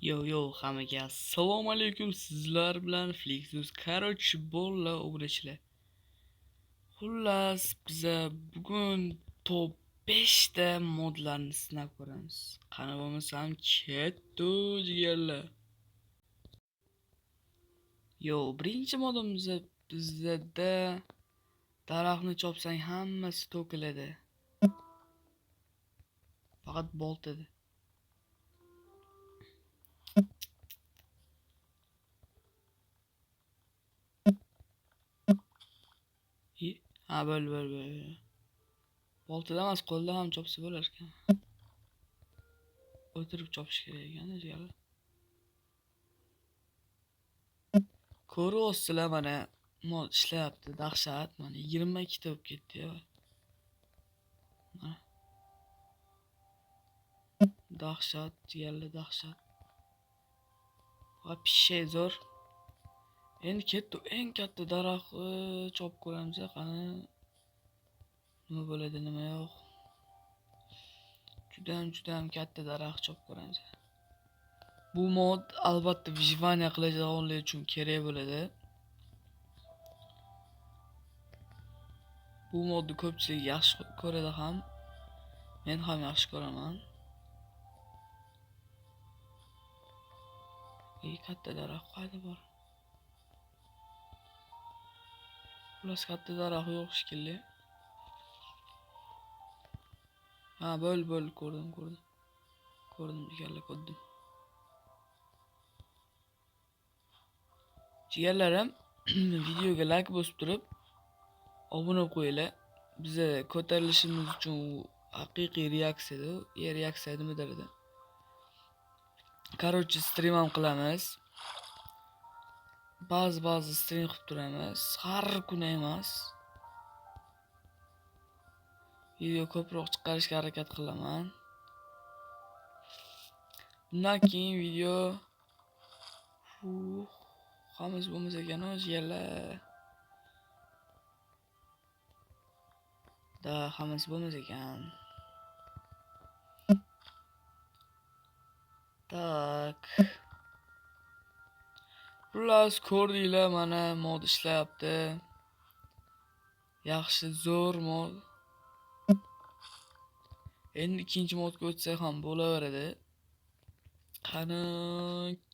Yo hammaga assalomu alaykum, sizlar bilan Flixus. Короче, bo'lla o'g'richilar. Xullas, biza bugun top 5 ta modlarni sinab ko'ramiz. Qani bo'lmasam ketdi jigarlar. Birinchi modimiz bizda daraxtni chopsang hammasi to'kiladi. Faqat boltadi. Ha, bo'l. Boltada emas, qo'lda ham chopsa bo'lar ekan. O'tirib chopish kerak ekan jigarlar. Ko'ryapsizlar, mana mod ishlayapti, dahshat. Mana 22 ta bo'lib ketdi-ya. Mana dahshat, jigarlar, dahshat. Va pishay zo'r. Endi ketdi, eng katta daraxtni chopib ko'ramiz. Qani nima bo'ladi, nima yo'q. Juda ham katta daraxt chopib ko'ramiz. Bu mod albatta vijvaniya qiladiganlar uchun kerak bo'ladi. Bu modni ko'pchilik yaxshi ko'radi ham. Men ham yaxshi ko'raman. Katta daraxt qayda bor? Xullas, katta daraxt yo'q shekilli. Ha, bo'l, ko'rdim. Ko'rdim jigarlar, ko'rdim. Jigarlarim, videoga like bosib turib, obuna bo'lib qo'yinglar. Biza ko'tarilishimiz uchun haqiqiy reaksiyadir. Reaksiya nimadir edi. Короче, stream ham qilamiz. Ba'zi stream qilib turamiz. Har kuni emas. Video ko'proq chiqarishga harakat qilaman. Bundan keyin video hammasi bo'lmasa ekan, jigarlar. Hammasi bo'lmasa ekan. Tak. Xullas, ko'rdinglar, mana mod ishlayapti. Yaxshi, zo'r mod. Endi ikkinchi modga o'tsak ham bo'laveradi. Qani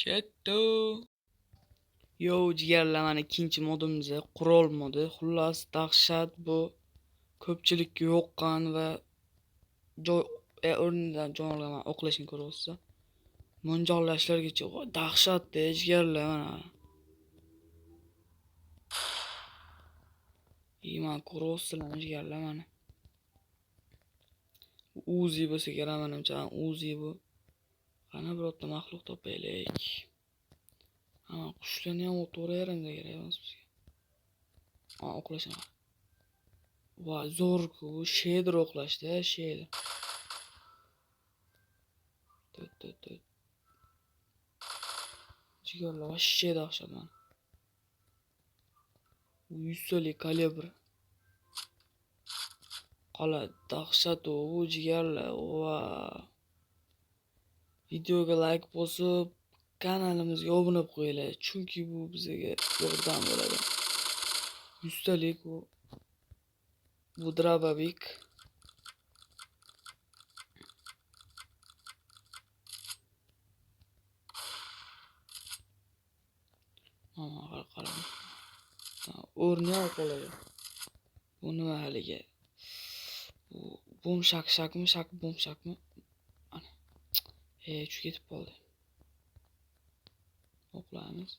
ketdi. Jigarlar, mana ikkinchi modimiz qurol modi. Xullas, dahshat bu. Ko'pchilikka yoqqan va o'rnidan jon olgan o'qlashni ko'ryapsiz. Mo'ljallashlargacha dahshatda jigarlar mana. Mana ko'ryapsizlar jigarlar mana. Uzi bo'lsa kerak, menimcha Uzi bu. Qani birorta maxluq topaylik. Qushlarni ham o'tiraveramiz kerak emas bizga. O'qlashim. Va zo'r-ku, shader o'qlashda, shader. Tut. Jigarlar, vashshe dahshat mana. 100 kalibr. Qala dahshat u jigarlar. Va videoga like bosib, kanalimizga obuna bo'lib qo'yinglar, chunki bu bizga yordam beradi. 100 bu drababik. Qarang. O'rni ham qoladi. Bu nima haligi? Bu bo'mshakmi, bo'mshakmi? Ana. Shu ketib qoldi. O'qlaymiz.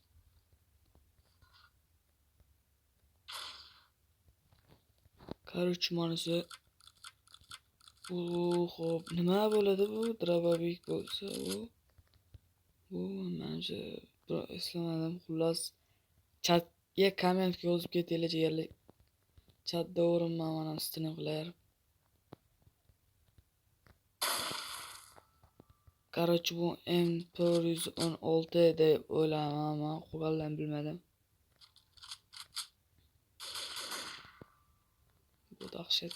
Короче, manasi xo'p, nima bo'ladi bu? Drababik bo'lsa bu menimcha eslamadim. Xullas, chatga kommentga yozib ketinglar jigarlar. Chatda o'rinman mana stream qilar. Короче, bu M416 deb o'ylayman, men qolganlarni bilmadim. Bu dahshat.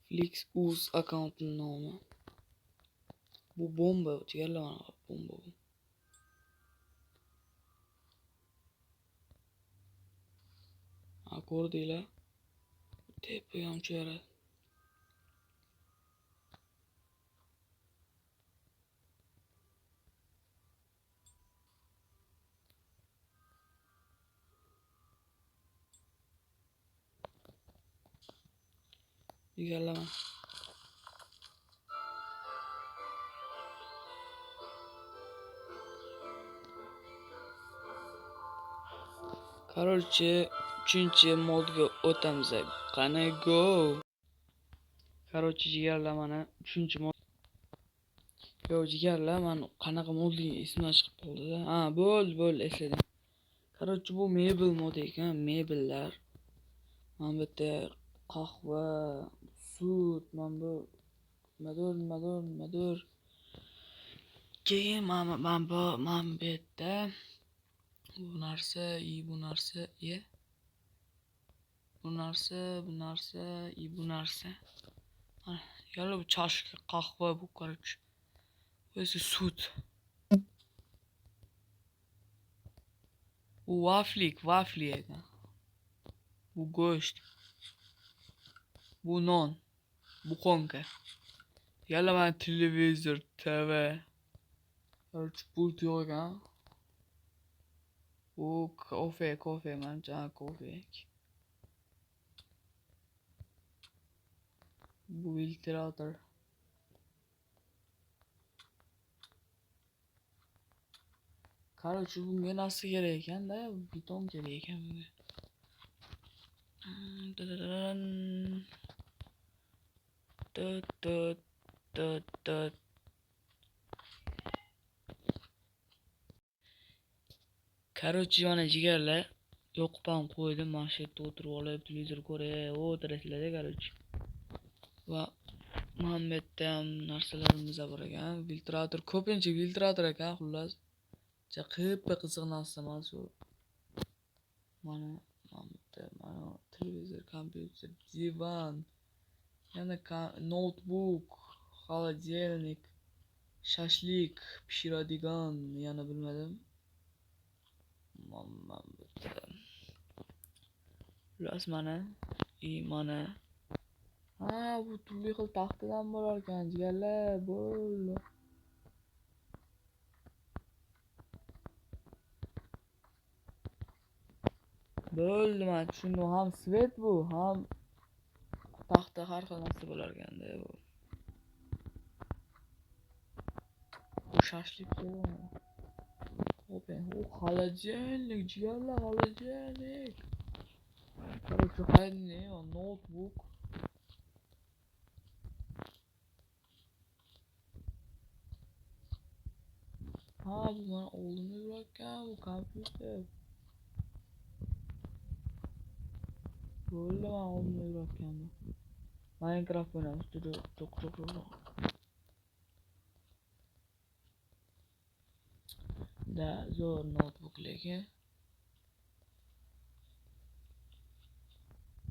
Flix.uz akkauntning nomi. Bu bomba, jigarlar mana bomba bu. Ha, ko'rdinglar? Tepa ham chiqaradi. Jigarlar mana. Короче, 3-modga o'tamiz. Qani go. Короче, jigarlar mana 3-mod. Yo, jigarlar mana qanaqa modli esimdan chiqib qoldi-da. Ha, bo'ldi, esladim. Короче, bu mebel mod ekan, mebellar. Mana bu yerda qahva, sut, mana bu nimadir. Keyin mana bu yerda bu narsa, bu narsa. Yalla bu chashka qahva bu, короче. Bu esa sut. Bu vafli ekan. Bu go'sht. Bu non. Bu qonka. Yalla mana televizor, TV. Короче, pult yo'q ekan. Bu kofe mancha kofe. Bu filtrator. Короче, bunga narsa kerak ekanda, beton kerak ekan bunga. Короче, mana jigarlar yoqib ham qo'ydim. Mana shu yerda o'tirib olib, televizor ko'rib o'tirasizlar-da, короче. Va mana bu yerda ham narsalarimiz bor ekan. Filtrator, ko'pincha filtrator ekan, xullas. Qiziq narsa emas u. Mana televizor, kompyuter, divan, yana notebook, холодильник, shashlik pishiradigan, yana bilmadim. Xullas mana ha, bu turli xil taxtadan bo'lar ekan, jigarlar, bo'ldi. Bo'ldi, men tushundim. Ham svet bu, ham taxta, har xil narsa bo'lar ekanda bu. Bu shashlik bo'ladi. Bu холодильник, jigarlar, холодильник. Короче, haydi, notebook. Ha, bu mana oldimda turarkan, bu kompyuter. Bo'ldi, mana oldimda turarkan bu. Minecraft o'ynaymiz. To'q. Da, zo'r notebook lekin.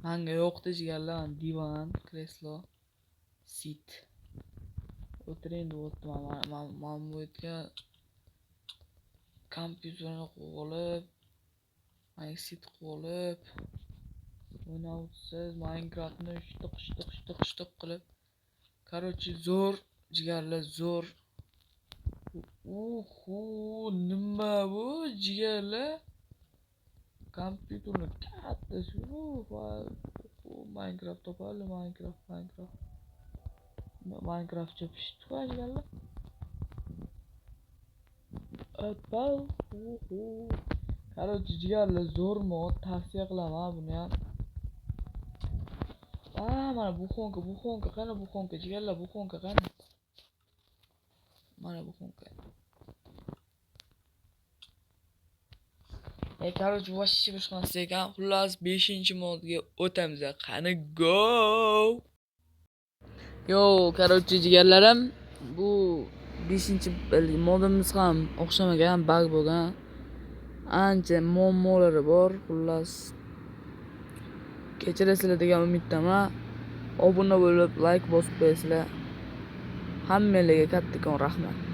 Manga yo'qdi jigarlar, divan, kreslo, sit. O'tiring deb o'tdim. Men bu yerga kompyuterni qo'yib olib, mana sit qo'yib olib, o'ynayapsiz Minecraftni shtiq qilib. Короче, zo'r jigarlar, zo'r. Nima bu jigarlar? Kompyuterni kattasi bu. Minecraft topadi, Minecraftcha pishib jigarlar. Apple. Короче, jigarlar, zo'r mod, tavsiya qilaman buni ham. Mana bu xonka, qani bu xonka jigarlar, bu xonka qani? Mana bu xonka. Короче, вообще boshqa narsa ekan. Xullas 5-modga o'tamiz. Qani go! Yo, короче, jigarlarim, bu 5-modimiz ham o'xshamagan, bug bo'lgan. Ancha muammolari bor, xullas. Kechirasizlar degan umiddaman. obuna bo'lib, like bosib qo'yasizlar. Hammalarga kattakon rahmat.